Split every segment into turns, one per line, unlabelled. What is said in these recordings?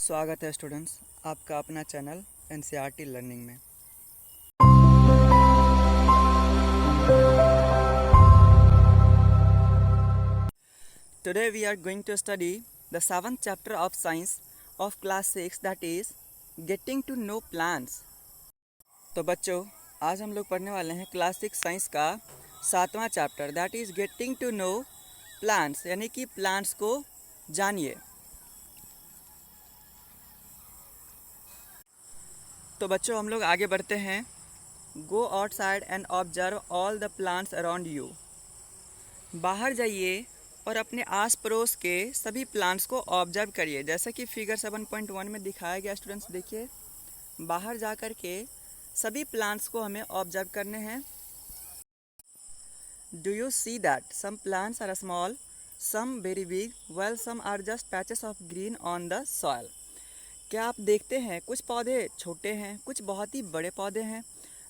स्वागत है स्टूडेंट्स आपका अपना चैनल एनसीईआरटी लर्निंग में। Today we are going to study the 7th chapter of science of class 6, that is getting to know plants। तो बच्चों, आज हम लोग पढ़ने वाले हैं क्लास 6 साइंस का 7वां chapter, that is getting to know plants, यानी कि प्लांट्स को जानिए। तो बच्चों, हम लोग आगे बढ़ते हैं। Go outside and observe all the plants around you. बाहर जाइए और अपने आस पड़ोस के सभी प्लांट्स को ऑब्जर्व करिए, जैसा कि फिगर 7.1 में दिखाया गया। स्टूडेंट्स देखिए, बाहर जा कर के सभी प्लांट्स को हमें ऑब्जर्व करने हैं। Do you see that some plants are small, some very big, well some are just patches of green on the soil. क्या आप देखते हैं कुछ पौधे छोटे हैं, कुछ बहुत ही बड़े पौधे हैं,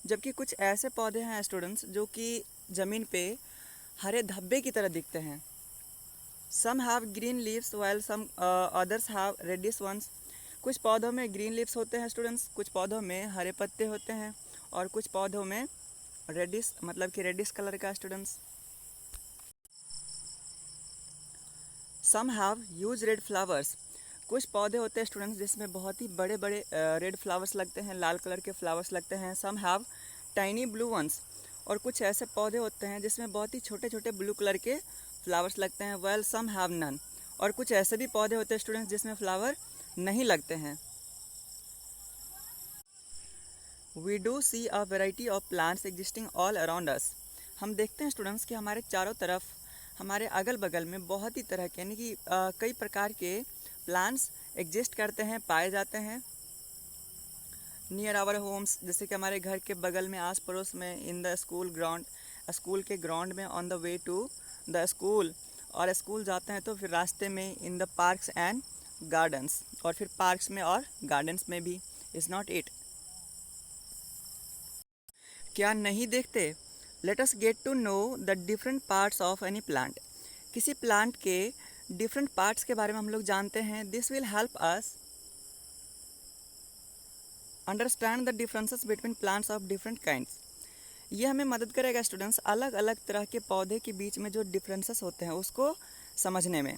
जबकि कुछ ऐसे पौधे हैं स्टूडेंट्स जो कि ज़मीन पे हरे धब्बे की तरह दिखते हैं। Some have green leaves while some others have reddish ones. कुछ पौधों में ग्रीन लीव्स होते हैं स्टूडेंट्स, कुछ पौधों में हरे पत्ते होते हैं, और कुछ पौधों में रेडिश मतलब कि रेडिश कलर का students. Some have huge red flowers. कुछ पौधे होते हैं स्टूडेंट्स जिसमें बहुत ही बड़े बड़े रेड फ्लावर्स लगते हैं, लाल कलर के फ्लावर्स लगते हैं। Some have tiny blue ones. और कुछ ऐसे पौधे होते हैं जिसमें बहुत ही छोटे छोटे ब्लू कलर के फ्लावर्स लगते हैं। Well some have none. और कुछ ऐसे भी पौधे होते हैं स्टूडेंट्स जिसमें फ्लावर नहीं लगते हैं। We do see a variety of plants existing all around us. हम देखते हैं स्टूडेंट्स कि हमारे चारों तरफ, हमारे अगल बगल में बहुत ही तरह के यानी कि कई प्रकार के प्लांट्स एग्जिस्ट करते हैं, पाए जाते हैं। नियर आवर होम्स, जैसे कि हमारे घर के बगल में, आस पड़ोस में, in the school ground, school के ग्राउंड में, on the way to the school, और स्कूल जाते हैं तो फिर रास्ते में, in the parks and gardens, और फिर पार्क्स में और गार्डन्स में भी। Is not it. क्या नहीं देखते? Let us get to know the different parts of any plant. किसी प्लांट के डिफरेंट पार्ट्स के बारे में हम लोग जानते हैं। This will help us understand the differences between plants of different kinds. ये हमें मदद करेगा स्टूडेंट्स अलग अलग तरह के पौधे के बीच में जो डिफरेंसेस होते हैं उसको समझने में।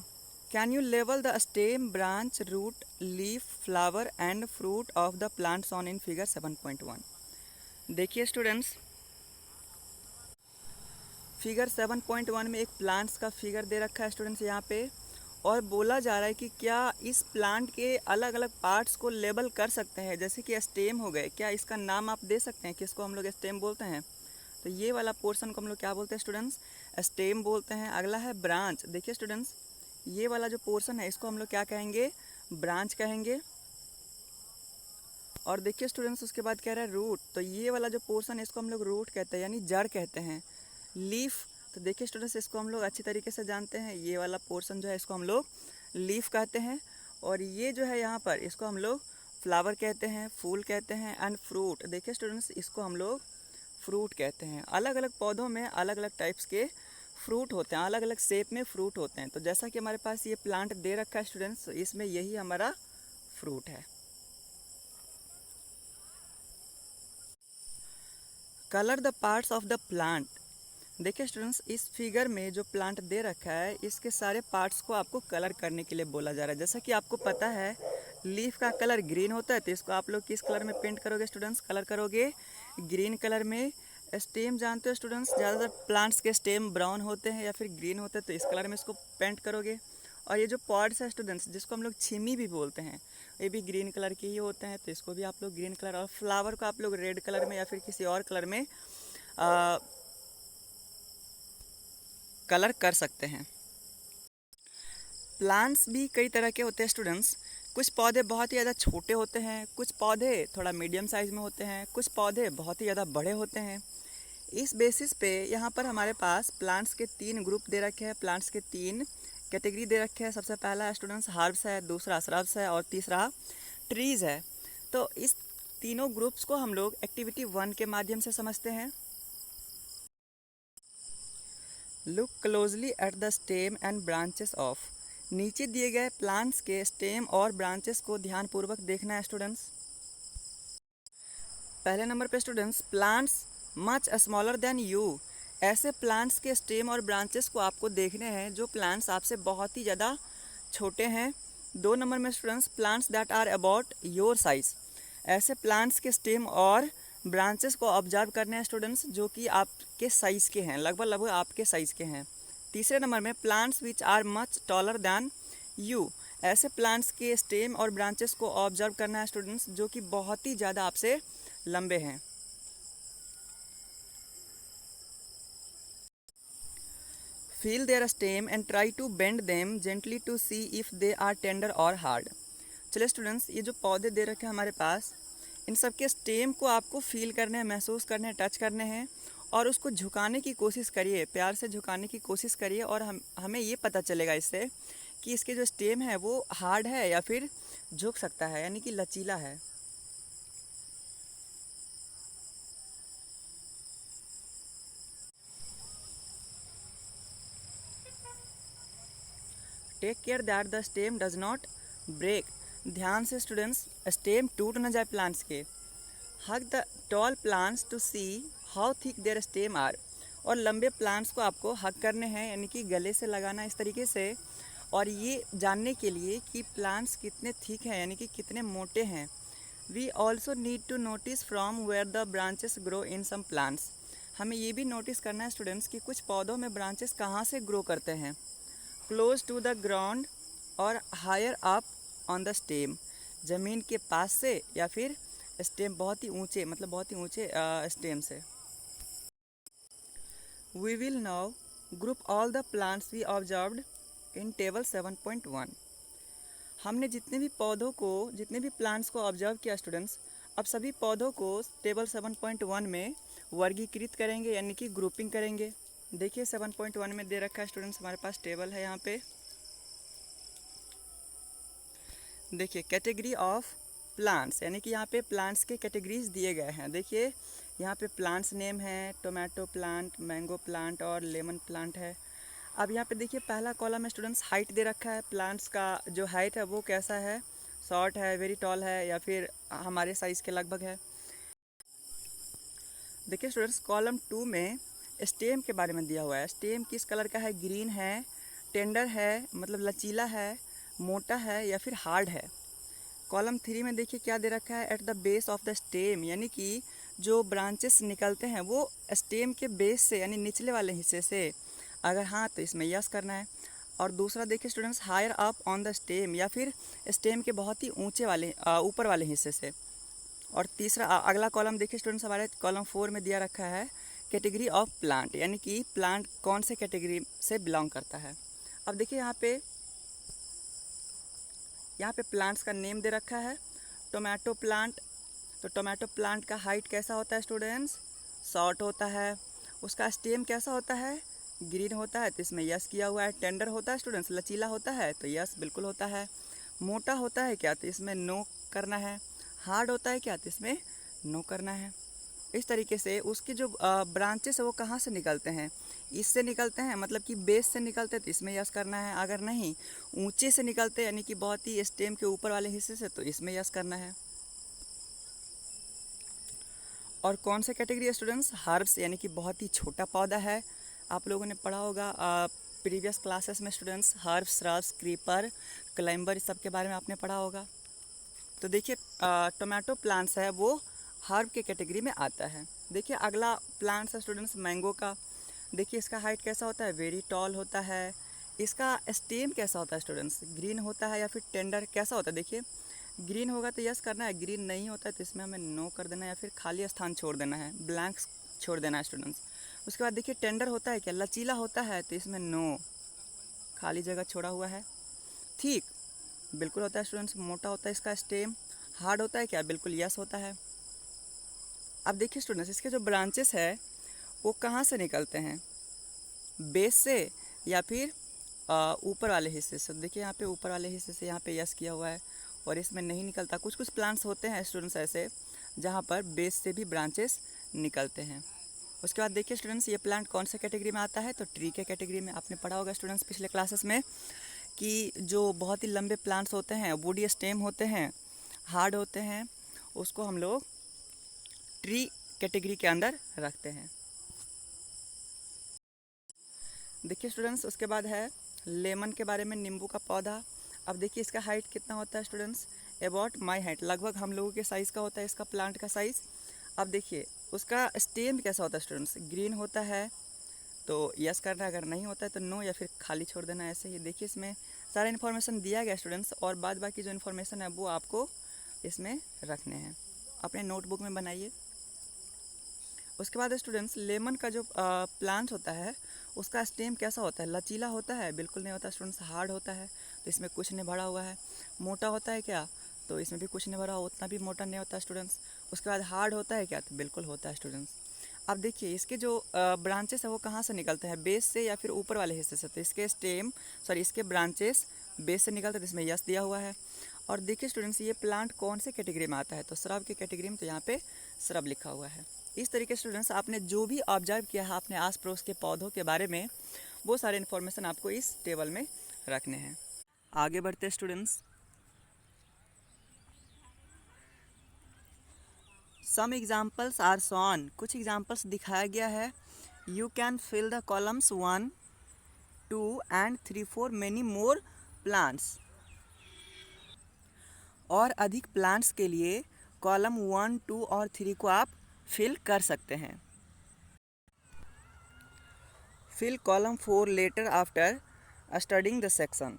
Can you level the stem, branch, root, leaf, flower and fruit of the plants on in figure 7.1। देखिए स्टूडेंट्स, फिगर 7.1 में एक प्लांट्स का फिगर दे रखा है स्टूडेंट्स यहाँ पे, और बोला जा रहा है कि क्या इस प्लांट के अलग अलग पार्ट्स को लेबल कर सकते हैं, जैसे कि स्टेम हो गए। क्या इसका नाम आप दे सकते हैं, किसको हम लोग स्टेम बोलते हैं? तो ये वाला पोर्शन को हम लोग क्या बोलते हैं स्टूडेंट्स? स्टेम बोलते हैं। अगला है ब्रांच। देखिए स्टूडेंट्स, ये वाला जो पोर्शन है इसको हम लोग क्या कहेंगे? ब्रांच कहेंगे। और देखिए स्टूडेंट्स, उसके बाद कह रहा है रूट। तो ये वाला जो पोर्शन है इसको हम लोग रूट कहते हैं, यानी जड़ कहते हैं। लीफ, तो देखिए स्टूडेंट्स, इसको हम लोग अच्छी तरीके से जानते हैं। ये वाला पोर्शन जो है इसको हम लोग लीफ कहते हैं। और ये जो है यहाँ पर, इसको हम लोग फ्लावर कहते हैं, फूल कहते हैं। एंड फ्रूट, देखिए स्टूडेंट्स, इसको हम लोग फ्रूट कहते हैं। अलग अलग पौधों में अलग अलग टाइप्स के फ्रूट होते हैं, अलग अलग शेप में फ्रूट होते हैं। तो जैसा कि हमारे पास ये प्लांट दे रखा है स्टूडेंट्स, इसमें यही हमारा फ्रूट है। Colour the parts of the plant. देखिए स्टूडेंट्स, इस फिगर में जो प्लांट दे रखा है इसके सारे पार्ट्स को आपको कलर करने के लिए बोला जा रहा है। जैसा कि आपको पता है लीफ का कलर ग्रीन होता है, तो इसको आप लोग किस कलर में पेंट करोगे स्टूडेंट्स? कलर करोगे ग्रीन कलर में। स्टेम जानते हो स्टूडेंट्स, ज़्यादातर प्लांट्स के स्टेम ब्राउन होते हैं या फिर ग्रीन होते हैं, तो इस कलर में इसको पेंट करोगे। और ये जो पॉड्स है स्टूडेंट्स, जिसको हम लोग छिमी भी बोलते हैं, ये भी ग्रीन कलर के ही होते हैं, तो इसको भी आप लोग ग्रीन कलर। और फ्लावर को आप लोग रेड कलर में या फिर किसी और कलर में कलर कर सकते हैं। प्लांट्स भी कई तरह के होते हैं स्टूडेंट्स। कुछ पौधे बहुत ही ज़्यादा छोटे होते हैं, कुछ पौधे थोड़ा मीडियम साइज़ में होते हैं, कुछ पौधे बहुत ही ज़्यादा बड़े होते हैं। इस बेसिस पे यहाँ पर हमारे पास प्लांट्स के 3 ग्रुप दे रखे हैं, प्लांट्स के 3 कैटेगरी दे रखे हैं। सबसे पहला स्टूडेंट्स हर्ब्स है, दूसरा श्रब्स है, और तीसरा ट्रीज़ है। तो इस तीनों ग्रुप्स को हम लोग एक्टिविटी 1 के माध्यम से समझते हैं। Look closely at the stem and branches of. नीचे दिए गए प्लांट्स के स्टेम और ब्रांचेस को ध्यानपूर्वक देखना है स्टूडेंट्स। पहले नंबर पे students, plants much smaller than you. ऐसे प्लांट्स के स्टेम और ब्रांचेस को आपको देखने हैं जो प्लांट्स आपसे बहुत ही ज़्यादा छोटे हैं। 2 नंबर में students, plants that are about your size. ऐसे प्लांट्स के स्टेम और ब्रांचेस को ऑब्जर्व करने हैं स्टूडेंट्स जो कि आपके साइज़ के हैं, लगभग लगभग आपके साइज़ के हैं। तीसरे नंबर में, plants which are much taller than you. ऐसे प्लांट्स के स्टेम और ब्रांचेस को ऑब्जर्व करना है स्टूडेंट्स जो कि बहुत ही ज़्यादा आपसे लंबे हैं। Feel their stem and try to bend them gently to see if they are tender और हार्ड। चलिए स्टूडेंट्स, ये जो पौधे दे रखे हैं हमारे पास, इन सब के स्टेम को आपको फील करने हैं, महसूस करने हैं, टच करने हैं और उसको झुकाने की कोशिश करिए, प्यार से झुकाने की कोशिश करिए और हमें ये पता चलेगा इससे कि इसके जो स्टेम है वो हार्ड है या फिर झुक सकता है, यानी कि लचीला है। Take care that the stem does not break. ध्यान से स्टूडेंट्स, स्टेम टूट ना जाए प्लांट्स के। Hug the tall plants to see how thick their stem are. और लंबे प्लांट्स को आपको हग करने हैं, यानी कि गले से लगाना इस तरीके से, और ये जानने के लिए कि प्लांट्स कितने थिक हैं, यानी कि कितने मोटे हैं। We also need to notice from where the branches grow in some plants. हमें ये भी नोटिस करना है स्टूडेंट्स कि कुछ पौधों में ब्रांचेस कहाँ से ग्रो करते हैं। क्लोज टू द ग्राउंड और higher up on the stem. ज़मीन के पास से या फिर स्टेम बहुत ही ऊंचे, मतलब बहुत ही ऊंचे स्टेम से। We will now group all the plants we observed in table 7.1। हमने जितने भी पौधों को, जितने भी प्लांट्स को ऑब्जर्व किया स्टूडेंट्स, अब सभी पौधों को टेबल 7.1 में वर्गीकृत करेंगे, यानी कि ग्रुपिंग करेंगे। देखिए 7.1 में दे रखा है स्टूडेंट्स, हमारे पास टेबल है यहाँ पे। देखिए कैटेगरी ऑफ प्लांट्स, यानी कि यहाँ पे प्लांट्स के कैटेगरीज दिए गए हैं। देखिए यहाँ पे प्लांट्स नेम है, टोमेटो प्लांट, मैंगो प्लांट और लेमन प्लांट है। अब यहाँ पे देखिए पहला कॉलम में स्टूडेंट्स हाइट दे रखा है, प्लांट्स का जो हाइट है वो कैसा है, शॉर्ट है, वेरी टॉल है या फिर हमारे साइज़ के लगभग है। देखिए स्टूडेंट्स कॉलम 2 में स्टेम के बारे में दिया हुआ है। स्टेम किस कलर का है, ग्रीन है, टेंडर है मतलब लचीला है, मोटा है या फिर हार्ड है। कॉलम 3 में देखिए क्या दे रखा है, at the base of the stem, यानी कि जो ब्रांचेस निकलते हैं वो स्टेम के बेस से यानी निचले वाले हिस्से से। अगर हाँ तो इसमें यस करना है। और दूसरा देखिए students, higher up on the stem, या फिर स्टेम के बहुत ही ऊंचे वाले ऊपर वाले हिस्से से। और तीसरा अगला कॉलम देखिए स्टूडेंट्स, हमारे कॉलम 4 में दिया रखा है कैटेगरी ऑफ प्लांट, यानी कि प्लांट कौन से कैटेगरी से बिलोंग करता है। अब देखिए यहाँ पे प्लांट्स का नेम दे रखा है, टोमेटो प्लांट। तो टोमेटो प्लांट का हाइट कैसा होता है स्टूडेंट्स, शॉर्ट होता है। उसका स्टेम कैसा होता है, ग्रीन होता है, तो इसमें यस किया हुआ है। टेंडर होता है स्टूडेंट्स, लचीला होता है, तो यस बिल्कुल होता है। मोटा होता है क्या, तो इसमें नो करना है। हार्ड होता है क्या, तो इसमें नो करना है। इस तरीके से उसके जो ब्रांचेस है वो कहाँ से निकलते हैं, इससे निकलते हैं, मतलब कि बेस से निकलते हैं तो इसमें यस करना है। अगर नहीं ऊंचे से निकलते हैं यानी कि बहुत ही स्टेम के ऊपर वाले हिस्से से, तो इसमें यस करना है। और कौन सा कैटेगरी है स्टूडेंट्स, हर्ब्स, यानी कि बहुत ही छोटा पौधा है। आप लोगों ने पढ़ा होगा प्रीवियस क्लासेस में students, herbs, shrubs, creeper, climber, इस सब के बारे में आपने पढ़ा होगा। तो देखिए टोमेटो प्लांट्स है वो हर्ब के कैटेगरी में आता है। देखिए अगला प्लांट्स है स्टूडेंट्स मैंगो का। देखिए इसका हाइट कैसा होता है, वेरी टॉल होता है। इसका स्टेम कैसा होता है स्टूडेंट्स, ग्रीन होता है या फिर टेंडर कैसा होता है। देखिए ग्रीन होगा तो यस करना है, ग्रीन नहीं होता है तो इसमें हमें नो कर देना है या फिर खाली स्थान छोड़ देना है, ब्लैंक छोड़ देना है स्टूडेंट्स। उसके बाद देखिए टेंडर होता है क्या, लचीला होता है, तो इसमें नो, खाली जगह छोड़ा हुआ है। ठीक बिल्कुल होता है स्टूडेंट्स, मोटा होता है इसका स्टेम। हार्ड होता है क्या, बिल्कुल यस होता है। अब देखिए स्टूडेंट्स इसके जो ब्रांचेस है वो कहाँ से निकलते हैं, बेस से या फिर ऊपर वाले हिस्से से। देखिए यहाँ पे ऊपर वाले हिस्से से यहाँ पे यस किया हुआ है और इसमें नहीं निकलता। कुछ कुछ प्लांट्स होते हैं स्टूडेंट्स ऐसे जहाँ पर बेस से भी ब्रांचेस निकलते हैं। उसके बाद देखिए स्टूडेंट्स ये प्लांट कौन से कैटेगरी में आता है, तो ट्री के कैटेगरी में। आपने पढ़ा होगा स्टूडेंट्स पिछले क्लासेस में कि जो बहुत ही लंबे प्लांट्स होते हैं, वुडी स्टेम होते हैं, हार्ड होते हैं, उसको हम लोग ट्री कैटेगरी के अंदर रखते हैं। देखिए स्टूडेंट्स, उसके बाद है लेमन के बारे में, नींबू का पौधा। अब देखिए इसका हाइट कितना होता है स्टूडेंट्स, अबाउट माई हाइट, लगभग हम लोगों के साइज़ का होता है इसका प्लांट का साइज़। अब देखिए उसका स्टेम कैसा होता है स्टूडेंट्स, ग्रीन होता है तो यस करना, अगर नहीं होता है तो नो या फिर खाली छोड़ देना, ऐसे ही। देखिए इसमें सारा इन्फॉर्मेशन दिया गया स्टूडेंट्स, और बाद बाकी जो इन्फॉर्मेशन है वो आपको इसमें रखने हैं, अपने नोटबुक में बनाइए। उसके बाद स्टूडेंट्स लेमन का जो प्लांट होता है उसका स्टेम कैसा होता है, लचीला होता है? बिल्कुल नहीं होता स्टूडेंट्स, हार्ड होता है, तो इसमें कुछ नहीं भरा हुआ है। मोटा होता है क्या, तो इसमें भी कुछ नहीं भरा, उतना भी मोटा नहीं होता स्टूडेंट्स। उसके बाद हार्ड होता है क्या, तो बिल्कुल होता है स्टूडेंट्स। अब देखिए इसके जो ब्रांचेस है वो कहाँ से निकलते हैं, बेस से या फिर ऊपर वाले हिस्से से, तो इसके ब्रांचेस बेस से निकलते हैं, तो इसमें यस दिया हुआ है। और देखिए स्टूडेंट्स ये प्लांट कौन से कैटेगरी में आता है, तो श्रब के कैटेगरी में, तो यहाँ पे श्रब लिखा हुआ है। इस तरीके से स्टूडेंट्स आपने जो भी ऑब्जर्व किया है अपने आस पड़ोस के पौधों के बारे में, वो सारे इन्फॉर्मेशन आपको इस टेबल में रखने हैं। आगे बढ़ते students, some examples are shown, कुछ एग्जाम्पल्स दिखाया गया है। You can fill the columns 1, 2 and 3 for many more plants। और अधिक प्लांट्स के लिए कॉलम 1, 2 और 3 को आप फिल कर सकते हैं। Fill column 4 later after studying the section.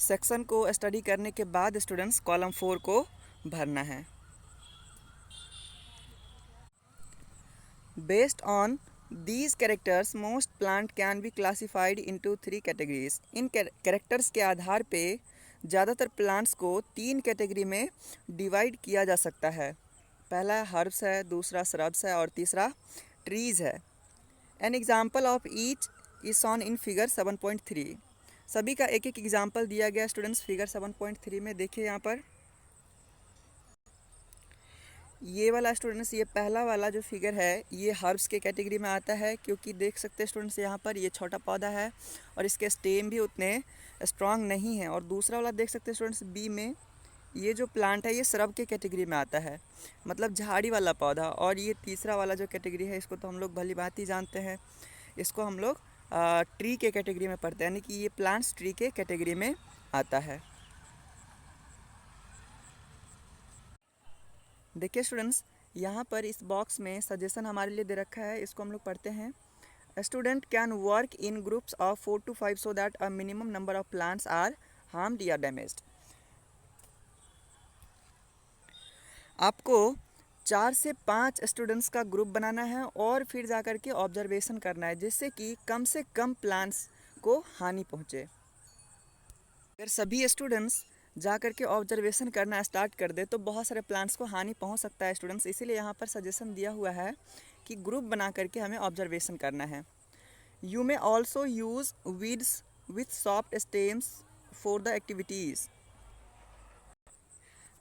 Section को स्टडी करने के बाद स्टूडेंट्स कॉलम 4 को भरना है। Based on these characters most plant can be classified into 3 categories। In characters के आधार पे ज़्यादातर प्लांट्स को 3 कैटेगरी में डिवाइड किया जा सकता है। पहला हर्ब्स है, दूसरा श्रब्स है और तीसरा ट्रीज़ है। An example of each is on in figure 7.3। सभी का एक एक एग्जाम्पल दिया गया स्टूडेंट्स फिगर 7.3 में। देखिए यहाँ पर ये वाला स्टूडेंट्स, ये पहला वाला जो फिगर है ये हर्ब्स के कैटेगरी में आता है, क्योंकि देख सकते हैं स्टूडेंट्स यहाँ पर ये छोटा पौधा है और इसके स्टेम भी उतने स्ट्रांग नहीं है। और दूसरा वाला देख सकते हैं स्टूडेंट्स बी में, ये जो प्लांट है ये श्रब के कैटेगरी में आता है, मतलब झाड़ी वाला पौधा। और ये तीसरा वाला जो कैटेगरी है इसको तो हम लोग भली भांति जानते हैं, इसको हम लोग ट्री के कैटेगरी में पढ़ते हैं, यानी कि ये प्लांट्स ट्री के कैटेगरी में आता है। देखिए स्टूडेंट्स यहाँ पर इस बॉक्स में सजेशन हमारे लिए दे रखा है, इसको हम लोग पढ़ते हैं। Student can work in groups of 4 to 5 so that a minimum number of plants are harmed या डैमेज्ड। आपको 4 से 5 स्टूडेंट्स का ग्रुप बनाना है और फिर जाकर के ऑब्जर्वेशन करना है, जिससे कि कम से कम प्लांट्स को हानि पहुँचे। अगर सभी स्टूडेंट्स जा कर के ऑब्जर्वेशन करना स्टार्ट कर दे तो बहुत सारे प्लांट्स को हानि पहुंच सकता है स्टूडेंट्स। इसीलिए यहाँ पर सजेशन दिया हुआ है कि ग्रुप बना करके हमें ऑब्जर्वेशन करना है। You may also use weeds with soft stems for the activities.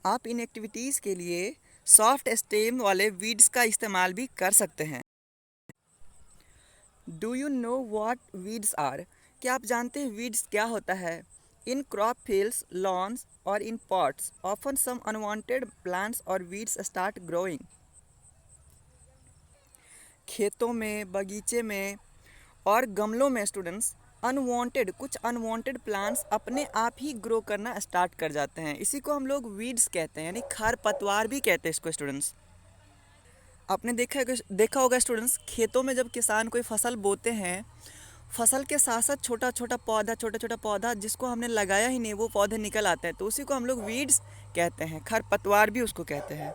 आप इन एक्टिविटीज़ के लिए सॉफ्ट स्टेम वाले वीड्स का इस्तेमाल भी कर सकते हैं। Do you know what weeds are? क्या आप जानते हैं वीड्स क्या होता है? In crop fields, lawns or in pots, often some unwanted plants or weeds start growing। खेतों में, बगीचे में और गमलों में स्टूडेंट्स कुछ अनवांटेड प्लांट्स अपने आप ही ग्रो करना स्टार्ट कर जाते हैं। इसी को हम लोग वीड्स कहते हैं, यानी खरपतवार भी कहते हैं इसको स्टूडेंट्स। आपने देखा होगा स्टूडेंट्स, खेतों में जब किसान कोई फसल बोते हैं, फसल के साथ साथ छोटा छोटा पौधा जिसको हमने लगाया ही नहीं वो पौधे निकल आते हैं, तो उसी को हम लोग वीड्स कहते हैं, खरपतवार भी उसको कहते हैं।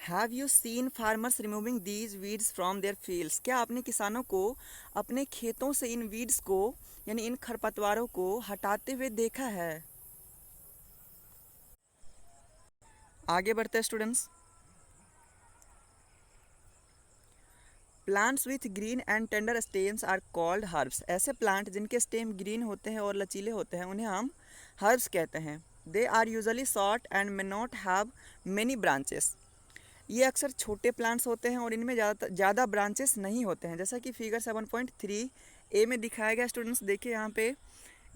Have you seen farmers removing these weeds from there fields? क्या आपने किसानों को अपने खेतों से इन वीड्स को यानी इन खरपतवारों को हटाते हुए देखा है? आगे बढ़ते हैं students. Plants with green and tender stems are called herbs. ऐसे प्लांट जिनके स्टेम ग्रीन होते हैं और लचीले होते हैं उन्हें हम हर्ब्स कहते हैं। They are usually short and may not have many branches. ये अक्सर छोटे प्लांट्स होते हैं और इनमें ज़्यादा ब्रांचेस नहीं होते हैं, जैसा कि फिगर 7.3 ए में दिखाया गया स्टूडेंट्स, देखिए यहाँ पे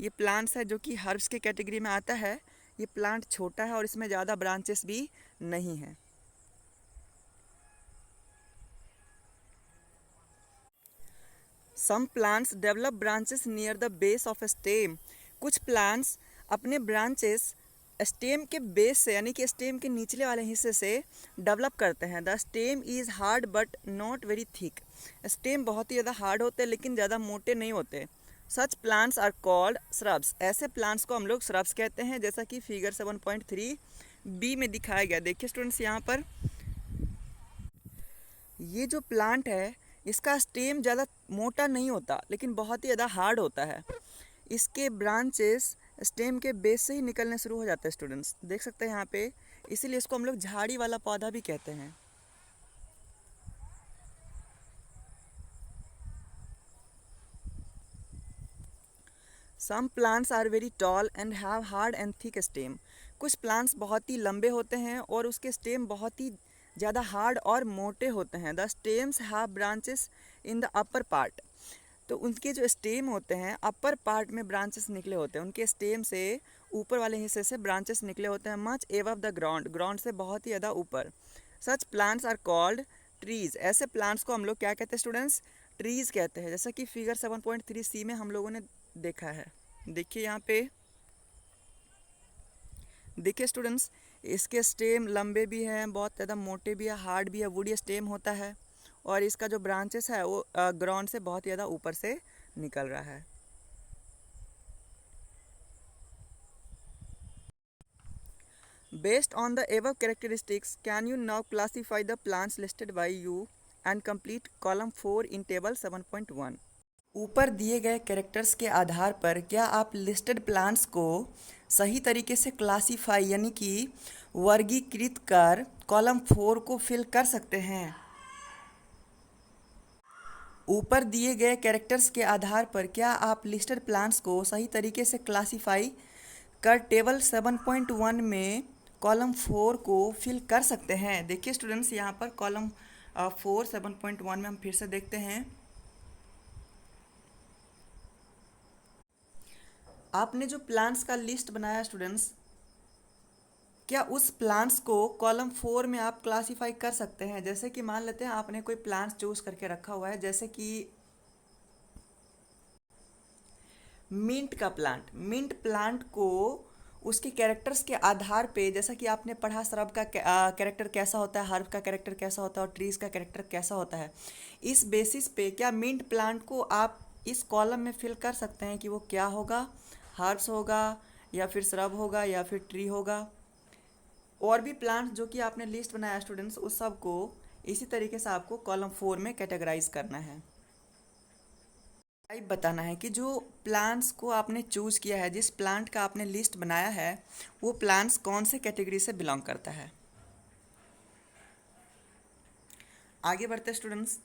ये प्लांट्स है जो कि हर्ब्स के कैटेगरी में आता है। ये प्लांट छोटा है और इसमें ज़्यादा ब्रांचेस भी नहीं हैं। Some plants develop branches near the base of stem. कुछ प्लांट्स अपने ब्रांचेस स्टेम के बेस से यानी कि स्टेम के निचले वाले हिस्से से डेवलप करते हैं। The stem is hard but not very thick. Stem बहुत ही ज़्यादा हार्ड होते हैं लेकिन ज़्यादा मोटे नहीं होते। Such plants are called shrubs. ऐसे प्लांट्स को हम लोग श्रब्स कहते हैं, जैसा कि फिगर 7.3 बी में दिखाया गया। देखिए स्टूडेंट्स, यहाँ पर ये जो प्लांट है इसका स्टेम ज़्यादा मोटा नहीं होता लेकिन बहुत ही ज़्यादा हार्ड होता है। इसके ब्रांचेस स्टेम के बेस से ही निकलने शुरू हो जाते हैं। स्टूडेंट्स देख सकते हैं यहाँ पे, इसीलिए इसको हम लोग झाड़ी वाला पौधा भी कहते हैं। Some plants are very tall and have hard and thick stem. कुछ प्लांट्स बहुत ही लंबे होते हैं और उसके स्टेम बहुत ही ज़्यादा हार्ड और मोटे होते हैं। The stems have branches in the upper part. तो उनके जो स्टेम होते हैं अपर पार्ट में ब्रांचेस निकले होते हैं। उनके स्टेम से ऊपर वाले हिस्से से ब्रांचेस निकले होते हैं much above the ground, ground से बहुत ही ज़्यादा ऊपर। Such plants are called trees. ऐसे प्लांट्स को हम लोग क्या कहते हैं स्टूडेंट्स? ट्रीज कहते हैं, जैसा कि फिगर 7.3 सी में हम लोगों ने देखा है। देखिए यहाँ पे, देखिए स्टूडेंट्स, इसके स्टेम लंबे भी हैं, बहुत ज़्यादा मोटे भी है, हार्ड भी है, वुडी स्टेम होता है और इसका जो ब्रांचेस है वो ग्राउंड से बहुत ज़्यादा ऊपर से निकल रहा है। Based on the above characteristics, can you now classify the plants listed by you and complete column 4 in table 7.1? ऊपर दिए गए कैरेक्टर्स के आधार पर क्या आप लिस्टेड प्लांट्स को सही तरीके से क्लासीफाई यानी कि वर्गीकृत कर कॉलम 4 को फिल कर सकते हैं? ऊपर दिए गए कैरेक्टर्स के आधार पर क्या आप लिस्टेड प्लांट्स को सही तरीके से क्लासीफाई कर टेबल 7.1 में कॉलम 4 को फिल कर सकते हैं? देखिए स्टूडेंट्स, यहाँ पर कॉलम 4 7.1 में हम फिर से देखते हैं। आपने जो प्लांट्स का लिस्ट बनाया स्टूडेंट्स, क्या उस प्लांट्स को कॉलम 4 में आप क्लासीफाई कर सकते हैं? जैसे कि मान लेते हैं आपने कोई प्लांट्स चूज करके रखा हुआ है, जैसे कि मिंट का प्लांट। मिंट प्लांट को उसके कैरेक्टर्स के आधार पे, जैसा कि आपने पढ़ा श्रब का कैरेक्टर कैसा होता है, हर्ब का कैरेक्टर कैसा होता है और ट्रीज का कैरेक्टर कैसा होता है, इस बेसिस पे क्या मिंट प्लांट को आप इस कॉलम में फिल कर सकते हैं कि वो क्या होगा? हर्ब्स होगा या फिर श्रब होगा या फिर ट्री होगा? और भी प्लांट्स जो कि आपने लिस्ट बनाया स्टूडेंट्स, उस सब को इसी तरीके से आपको कॉलम 4 में कैटेगराइज करना है। टाइप बताना है कि जो प्लांट्स को आपने चूज किया है, जिस प्लांट का आपने लिस्ट बनाया है, वो प्लांट्स कौन से कैटेगरी से बिलोंग करता है। आगे बढ़ते students.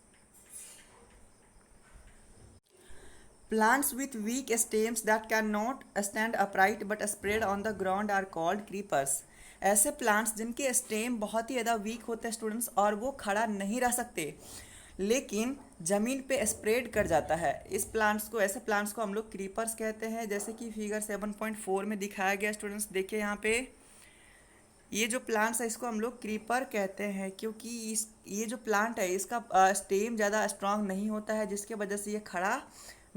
Plants with weak stems that can not stand upright but spread on the ground are called creepers. ऐसे प्लांट्स जिनके स्टेम बहुत ही ज़्यादा वीक होते हैं स्टूडेंट्स और वो खड़ा नहीं रह सकते लेकिन ज़मीन पे स्प्रेड कर जाता है, इस प्लांट्स को, ऐसे प्लांट्स को हम लोग क्रीपर्स कहते हैं, जैसे कि फिगर 7.4 में दिखाया गया स्टूडेंट्स। देखिए यहाँ पे, ये जो प्लांट्स है इसको हम लोग क्रीपर कहते हैं क्योंकि ये जो प्लांट है इसका स्टेम ज़्यादा स्ट्रांग नहीं होता है, जिसके वजह से ये खड़ा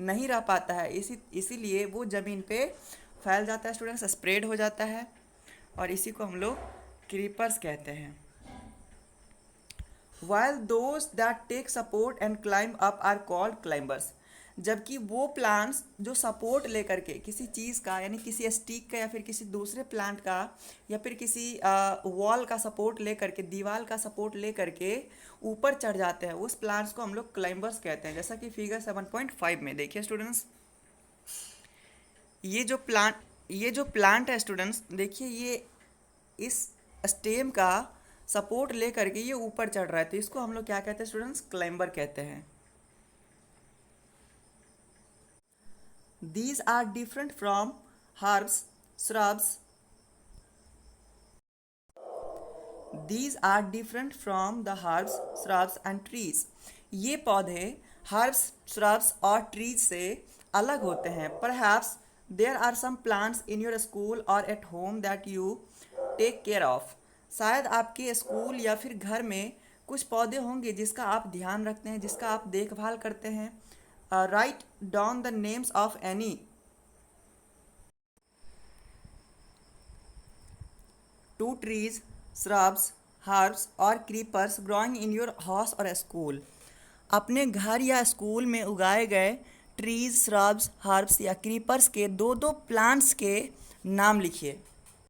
नहीं रह पाता है। इसीलिए वो ज़मीन पे फैल जाता है स्टूडेंट्स, स्प्रेड हो जाता है और इसी को हम लोग क्रीपर्स कहते हैं। while those that take support and climb up are called climbers। जबकि वो प्लांट्स जो सपोर्ट लेकर के किसी चीज़ का, यानी किसी स्टिक का या फिर किसी दूसरे प्लांट का या फिर किसी वॉल का सपोर्ट लेकर के, दीवार का सपोर्ट लेकर के ऊपर चढ़ जाते हैं, उस प्लांट्स को हम लोग क्लाइंबर्स कहते हैं। जैसा कि फिगर 7.5 में देखिए स्टूडेंट्स, ये जो प्लांट है स्टूडेंट्स, देखिए ये इस स्टेम का सपोर्ट ले करके ये ऊपर चढ़ रहा है, तो इसको हम लोग क्या कहते हैं स्टूडेंट्स? क्लाइंबर कहते हैं। These are different from herbs, shrubs. These are different from the herbs, shrubs and trees. ये पौधे हर्ब्स, श्रब्स और ट्रीज से अलग होते हैं। Perhaps there are some plants in your school or at home that you take care of. शायद आपके school या फिर घर में कुछ पौधे होंगे जिसका आप ध्यान रखते हैं, जिसका आप देखभाल करते हैं। Write down the names of any two trees, shrubs, herbs और creepers growing in your house और स्कूल। अपने घर या स्कूल में उगाए गए ट्रीज, श्रब्स, हर्ब्स या क्रीपर्स के दो दो प्लांट्स के नाम लिखिए।